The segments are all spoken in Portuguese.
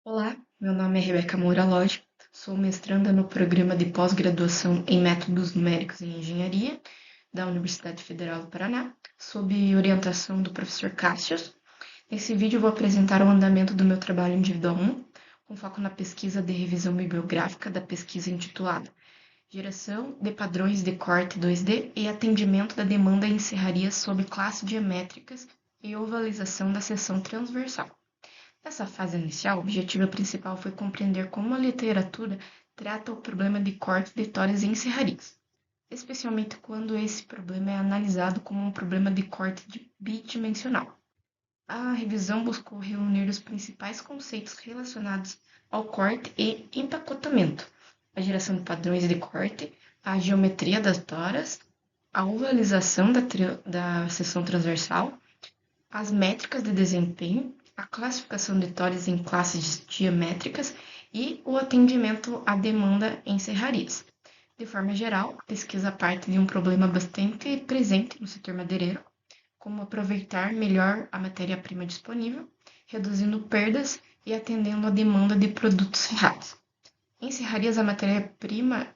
Olá, meu nome é Rebeca Moura Lodge, sou mestranda no programa de pós-graduação em Métodos Numéricos em Engenharia da Universidade Federal do Paraná, sob orientação do professor Cássius. Nesse vídeo eu vou apresentar o andamento do meu trabalho individual 1, com foco na pesquisa de revisão bibliográfica da pesquisa intitulada Geração de padrões de corte 2D e atendimento da demanda em serrarias sob classes geométricas e ovalização da seção transversal. Nessa fase inicial, o objetivo principal foi compreender como a literatura trata o problema de corte de tórias em serrarias, especialmente quando esse problema é analisado como um problema de corte bidimensional. A revisão buscou reunir os principais conceitos relacionados ao corte e empacotamento, a geração de padrões de corte, a geometria das toras, a ovalização da seção transversal, as métricas de desempenho, a classificação de tórias em classes geométricas e o atendimento à demanda em serrarias. De forma geral, a pesquisa parte de um problema bastante presente no setor madeireiro, como aproveitar melhor a matéria-prima disponível, reduzindo perdas e atendendo à demanda de produtos serrados. Em serrarias, a matéria-prima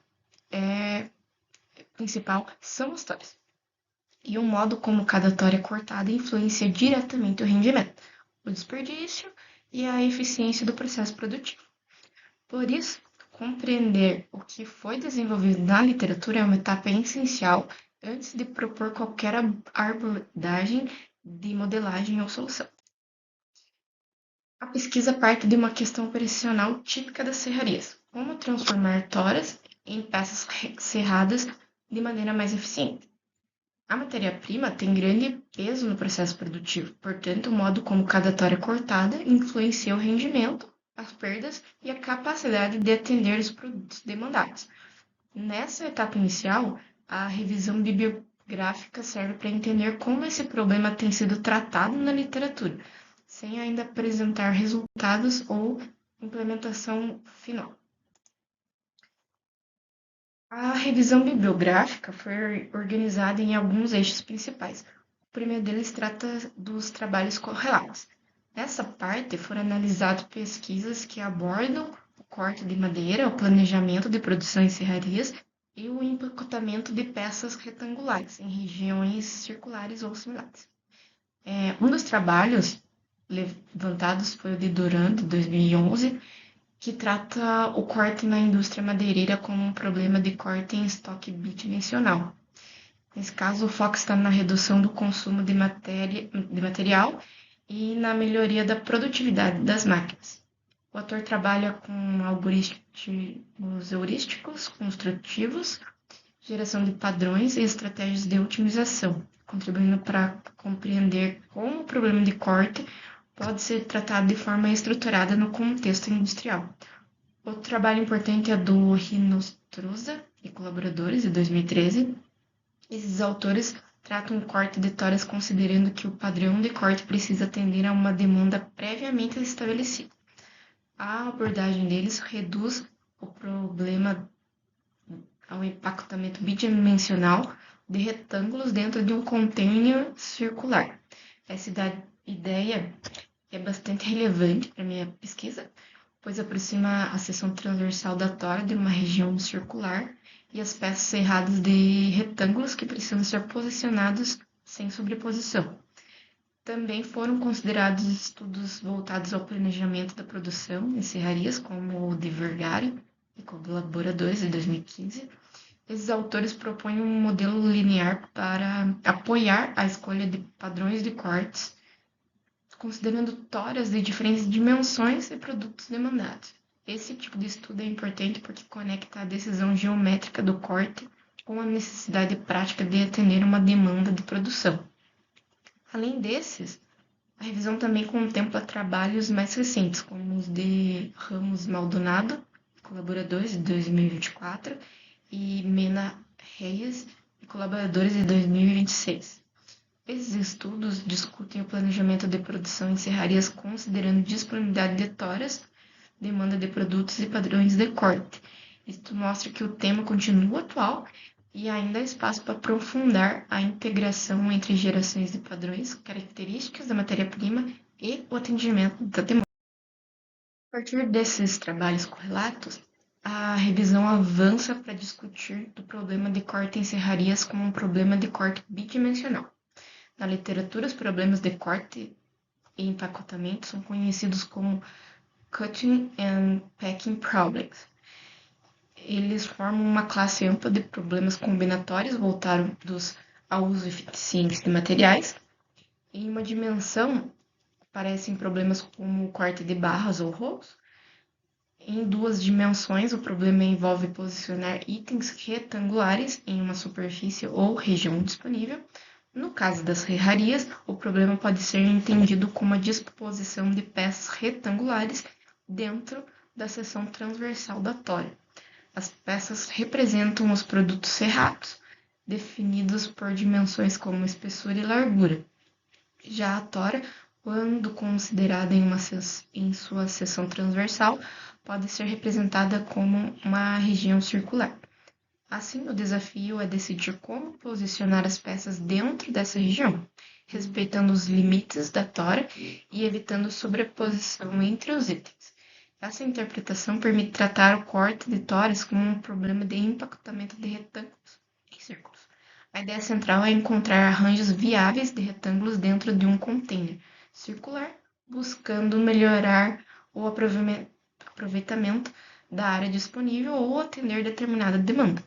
principal são as tórias, e o modo como cada tória é cortada influencia diretamente o rendimento, o desperdício e a eficiência do processo produtivo. Por isso, compreender o que foi desenvolvido na literatura é uma etapa essencial antes de propor qualquer abordagem de modelagem ou solução. A pesquisa parte de uma questão operacional típica das serrarias: como transformar toras em peças serradas de maneira mais eficiente. A matéria-prima tem grande peso no processo produtivo, portanto, o modo como cada tora é cortada influencia o rendimento, as perdas e a capacidade de atender os produtos demandados. Nessa etapa inicial, a revisão bibliográfica serve para entender como esse problema tem sido tratado na literatura, sem ainda apresentar resultados ou implementação final. A revisão bibliográfica foi organizada em alguns eixos principais. O primeiro deles trata dos trabalhos correlatos. Nessa parte foram analisadas pesquisas que abordam o corte de madeira, o planejamento de produção em serrarias e o empacotamento de peças retangulares em regiões circulares ou similares. Um dos trabalhos levantados foi o de Duran, de 2011, que trata o corte na indústria madeireira como um problema de corte em estoque bidimensional. Nesse caso, o foco está na redução do consumo de material e na melhoria da produtividade das máquinas. O autor trabalha com algoritmos heurísticos construtivos, geração de padrões e estratégias de otimização, contribuindo para compreender como o problema de corte pode ser tratado de forma estruturada no contexto industrial. Outro trabalho importante é do Rinostroza e colaboradores, de 2013. Esses autores tratam o corte de toras considerando que o padrão de corte precisa atender a uma demanda previamente estabelecida. A abordagem deles reduz o problema ao empacotamento bidimensional de retângulos dentro de um container circular. Essa ideia é bastante relevante para minha pesquisa, pois aproxima a seção transversal da tora de uma região circular e as peças serradas de retângulos que precisam ser posicionados sem sobreposição. Também foram considerados estudos voltados ao planejamento da produção em serrarias, como o de Vergara e colaboradores, de 2015. Esses autores propõem um modelo linear para apoiar a escolha de padrões de cortes, considerando toras de diferentes dimensões e produtos demandados. Esse tipo de estudo é importante porque conecta a decisão geométrica do corte com a necessidade prática de atender uma demanda de produção. Além desses, a revisão também contempla trabalhos mais recentes, como os de Ramos Maldonado, colaboradores, de 2024, e Mena Reyes, e colaboradores, de 2026. Esses estudos discutem o planejamento de produção em serrarias considerando disponibilidade de toras, demanda de produtos e padrões de corte. Isto mostra que o tema continua atual e ainda há espaço para aprofundar a integração entre gerações de padrões, características da matéria-prima e o atendimento da demanda. A partir desses trabalhos correlatos, a revisão avança para discutir do problema de corte em serrarias como um problema de corte bidimensional. Na literatura, os problemas de corte e empacotamento são conhecidos como cutting and packing problems. Eles formam uma classe ampla de problemas combinatórios voltados ao uso eficiente de materiais. Em uma dimensão, aparecem problemas como o corte de barras ou rolos. Em duas dimensões, o problema envolve posicionar itens retangulares em uma superfície ou região disponível. No caso das serrarias, o problema pode ser entendido como a disposição de peças retangulares dentro da seção transversal da tora. As peças representam os produtos serrados, definidos por dimensões como espessura e largura. Já a tora, quando considerada em sua seção transversal, pode ser representada como uma região circular. Assim, o desafio é decidir como posicionar as peças dentro dessa região, respeitando os limites da tora e evitando sobreposição entre os itens. Essa interpretação permite tratar o corte de toras como um problema de empacotamento de retângulos em círculos. A ideia central é encontrar arranjos viáveis de retângulos dentro de um container circular, buscando melhorar o aproveitamento da área disponível ou atender determinada demanda.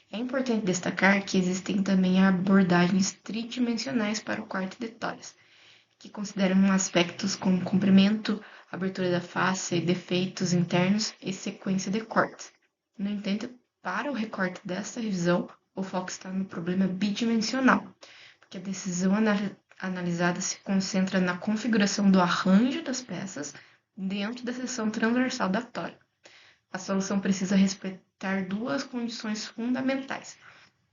É importante destacar que existem também abordagens tridimensionais para o corte de toras, que consideram aspectos como comprimento, abertura da face, defeitos internos e sequência de cortes. No entanto, para o recorte desta revisão, o foco está no problema bidimensional, porque a decisão analisada se concentra na configuração do arranjo das peças dentro da seção transversal da tora. A solução precisa respeitar duas condições fundamentais.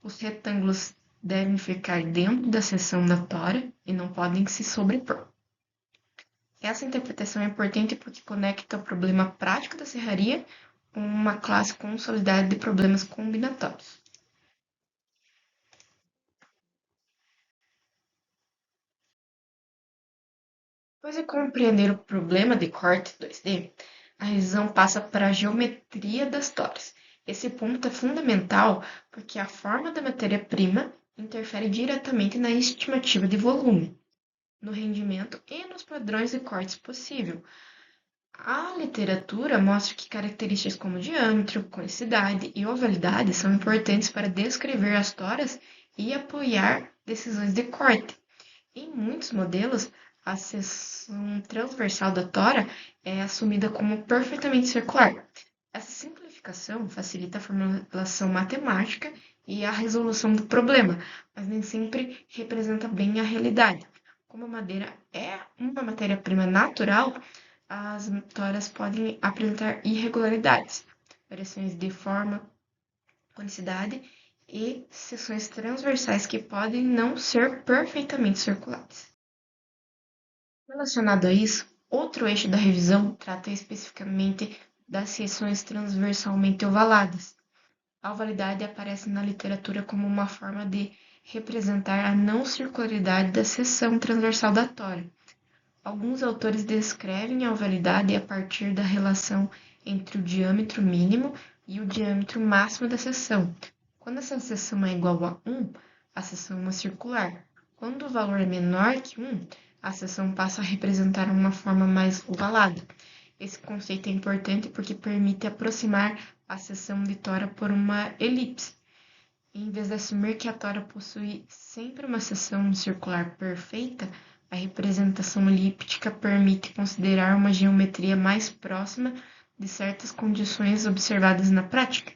Os retângulos devem ficar dentro da seção da tora e não podem se sobrepor. Essa interpretação é importante porque conecta o problema prático da serraria com uma classe consolidada de problemas combinatórios. Depois de compreender o problema de corte 2D, a revisão passa para a geometria das toras. Esse ponto é fundamental porque a forma da matéria-prima interfere diretamente na estimativa de volume, no rendimento e nos padrões de cortes possível. A literatura mostra que características como diâmetro, conicidade e ovalidade são importantes para descrever as toras e apoiar decisões de corte. Em muitos modelos, a seção transversal da tora é assumida como perfeitamente circular. Essa simplificação facilita a formulação matemática e a resolução do problema, mas nem sempre representa bem a realidade. Como a madeira é uma matéria-prima natural, as toras podem apresentar irregularidades, variações de forma, conicidade e seções transversais que podem não ser perfeitamente circulares. Relacionado a isso, outro eixo da revisão trata especificamente das seções transversalmente ovaladas. A ovalidade aparece na literatura como uma forma de representar a não circularidade da seção transversal da tora. Alguns autores descrevem a ovalidade a partir da relação entre o diâmetro mínimo e o diâmetro máximo da seção. Quando essa seção é igual a 1, a seção é circular. Quando o valor é menor que 1, a seção passa a representar uma forma mais ovalada. Esse conceito é importante porque permite aproximar a seção de tora por uma elipse. Em vez de assumir que a tora possui sempre uma seção circular perfeita, a representação elíptica permite considerar uma geometria mais próxima de certas condições observadas na prática.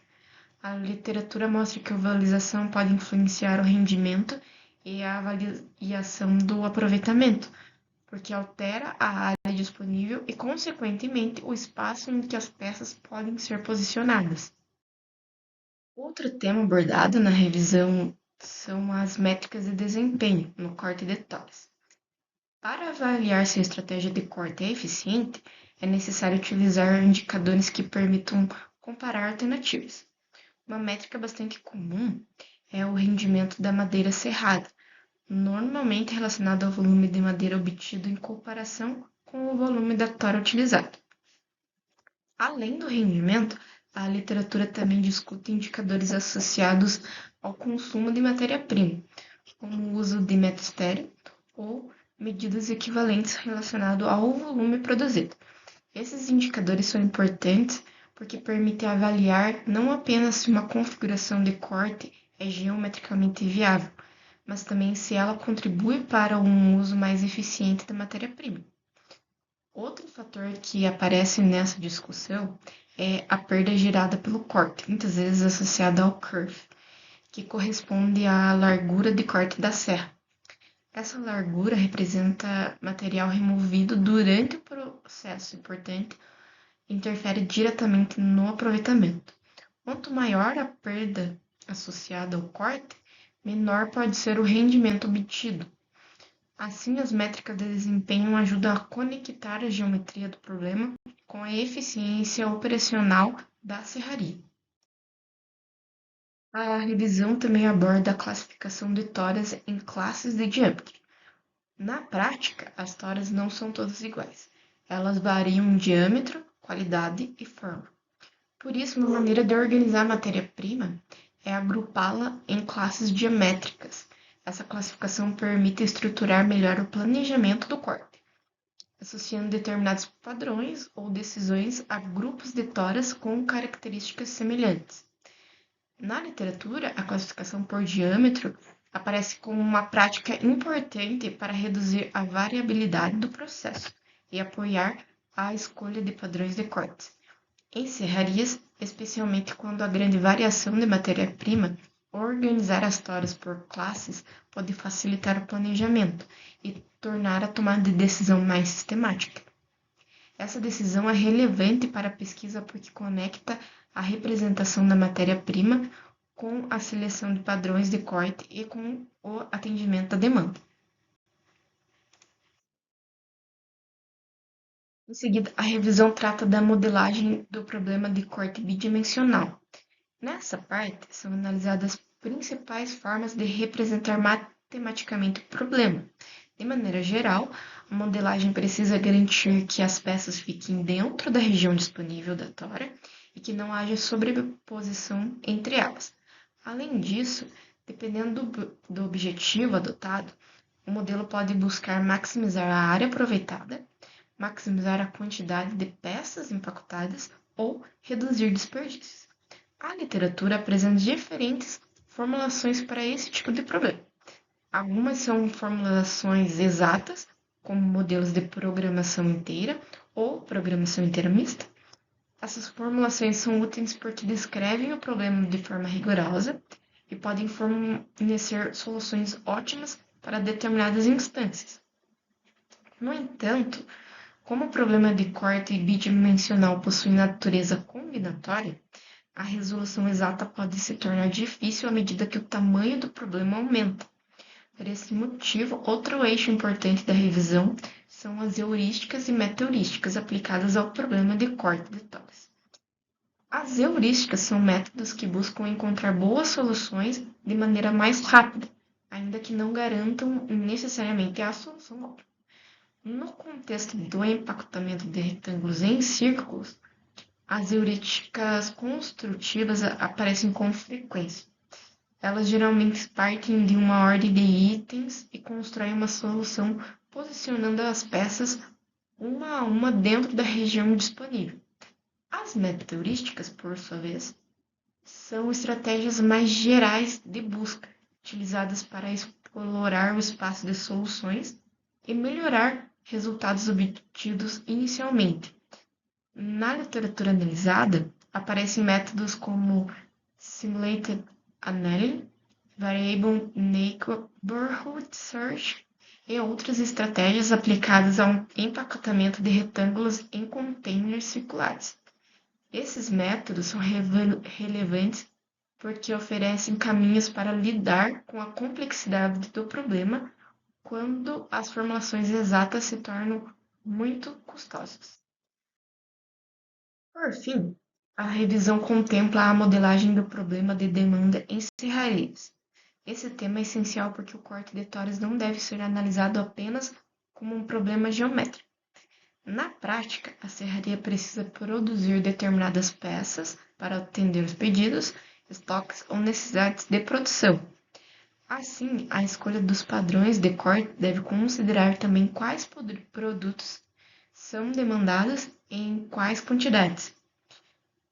A literatura mostra que a ovalização pode influenciar o rendimento e a avaliação do aproveitamento, porque altera a área disponível e, consequentemente, o espaço em que as peças podem ser posicionadas. Outro tema abordado na revisão são as métricas de desempenho no corte de toras. Para avaliar se a estratégia de corte é eficiente, é necessário utilizar indicadores que permitam comparar alternativas. Uma métrica bastante comum é o rendimento da madeira serrada, normalmente relacionado ao volume de madeira obtido em comparação com o volume da tora utilizada. Além do rendimento, a literatura também discute indicadores associados ao consumo de matéria-prima, como o uso de método estéreo ou medidas equivalentes relacionadas ao volume produzido. Esses indicadores são importantes porque permitem avaliar não apenas se uma configuração de corte é geometricamente viável, mas também se ela contribui para um uso mais eficiente da matéria-prima. Outro fator que aparece nessa discussão é a perda gerada pelo corte, muitas vezes associada ao curve, que corresponde à largura de corte da serra. Essa largura representa material removido durante o processo e, portanto, interfere diretamente no aproveitamento. Quanto maior a perda associada ao corte, menor pode ser o rendimento obtido. Assim, as métricas de desempenho ajudam a conectar a geometria do problema com a eficiência operacional da serraria. A revisão também aborda a classificação de toras em classes de diâmetro. Na prática, as toras não são todas iguais. Elas variam em diâmetro, qualidade e forma. Por isso, uma maneira de organizar a matéria-prima é agrupá-la em classes diamétricas. Essa classificação permite estruturar melhor o planejamento do corte, associando determinados padrões ou decisões a grupos de toras com características semelhantes. Na literatura, a classificação por diâmetro aparece como uma prática importante para reduzir a variabilidade do processo e apoiar a escolha de padrões de corte. Em serrarias, especialmente quando há grande variação de matéria-prima, organizar as toras por classes pode facilitar o planejamento e tornar a tomada de decisão mais sistemática. Essa decisão é relevante para a pesquisa porque conecta a representação da matéria-prima com a seleção de padrões de corte e com o atendimento à demanda. Em seguida, a revisão trata da modelagem do problema de corte bidimensional. Nessa parte, são analisadas as principais formas de representar matematicamente o problema. De maneira geral, a modelagem precisa garantir que as peças fiquem dentro da região disponível da tora e que não haja sobreposição entre elas. Além disso, dependendo do objetivo adotado, o modelo pode buscar maximizar a área aproveitada, maximizar a quantidade de peças empacotadas ou reduzir desperdícios. A literatura apresenta diferentes formulações para esse tipo de problema. Algumas são formulações exatas, como modelos de programação inteira ou programação inteira mista. Essas formulações são úteis porque descrevem o problema de forma rigorosa e podem fornecer soluções ótimas para determinadas instâncias. No entanto, como o problema de corte bidimensional possui natureza combinatória, a resolução exata pode se tornar difícil à medida que o tamanho do problema aumenta. Por esse motivo, outro eixo importante da revisão são as heurísticas e meta-heurísticas aplicadas ao problema de corte de toras. As heurísticas são métodos que buscam encontrar boas soluções de maneira mais rápida, ainda que não garantam necessariamente a solução ótima. No contexto do empacotamento de retângulos em círculos, as heurísticas construtivas aparecem com frequência. Elas geralmente partem de uma ordem de itens e constroem uma solução posicionando as peças uma a uma dentro da região disponível. As meta-heurísticas, por sua vez, são estratégias mais gerais de busca, utilizadas para explorar o espaço de soluções e melhorar resultados obtidos inicialmente. Na literatura analisada, aparecem métodos como Simulated Annealing, Variable Neighborhood Search e outras estratégias aplicadas ao empacotamento de retângulos em containers circulares. Esses métodos são relevantes porque oferecem caminhos para lidar com a complexidade do problema quando as formulações exatas se tornam muito custosas. Por fim, a revisão contempla a modelagem do problema de demanda em serrarias. Esse tema é essencial porque o corte de toras não deve ser analisado apenas como um problema geométrico. Na prática, a serraria precisa produzir determinadas peças para atender os pedidos, estoques ou necessidades de produção. Assim, a escolha dos padrões de corte deve considerar também quais produtos são demandados e em quais quantidades.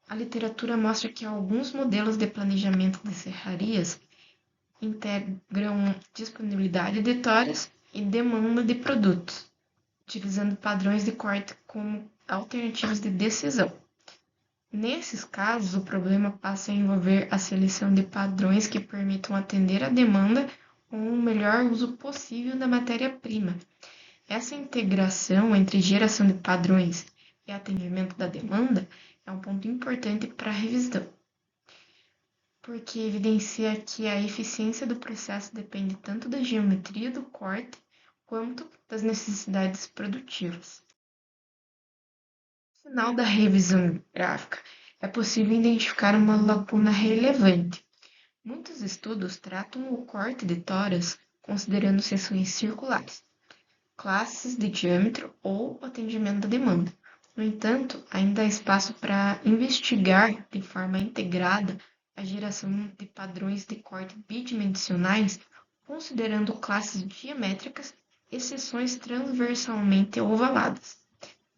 A literatura mostra que alguns modelos de planejamento de serrarias integram disponibilidade de toras e demanda de produtos, utilizando padrões de corte como alternativas de decisão. Nesses casos, o problema passa a envolver a seleção de padrões que permitam atender à demanda com o melhor uso possível da matéria-prima. Essa integração entre geração de padrões e atendimento da demanda é um ponto importante para a revisão, porque evidencia que a eficiência do processo depende tanto da geometria do corte quanto das necessidades produtivas. No final da revisão gráfica, é possível identificar uma lacuna relevante. Muitos estudos tratam o corte de toras considerando seções circulares, classes de diâmetro ou atendimento da demanda. No entanto, ainda há espaço para investigar de forma integrada a geração de padrões de corte bidimensionais, considerando classes geométricas e seções transversalmente ovaladas.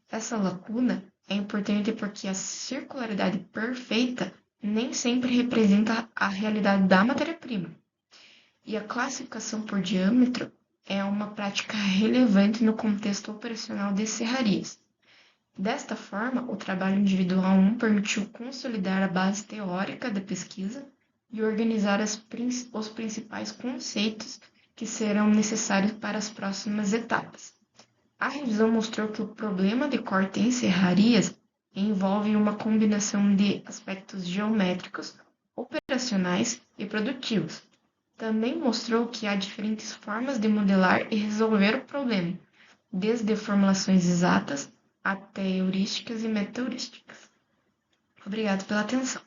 Essa lacuna é importante porque a circularidade perfeita nem sempre representa a realidade da matéria-prima, e a classificação por diâmetro é uma prática relevante no contexto operacional de serrarias. Desta forma, o trabalho individual 1 permitiu consolidar a base teórica da pesquisa e organizar os principais conceitos que serão necessários para as próximas etapas. A revisão mostrou que o problema de corte em serrarias envolve uma combinação de aspectos geométricos, operacionais e produtivos. Também mostrou que há diferentes formas de modelar e resolver o problema, desde formulações exatas até heurísticas e meta-heurísticas. Obrigado pela atenção.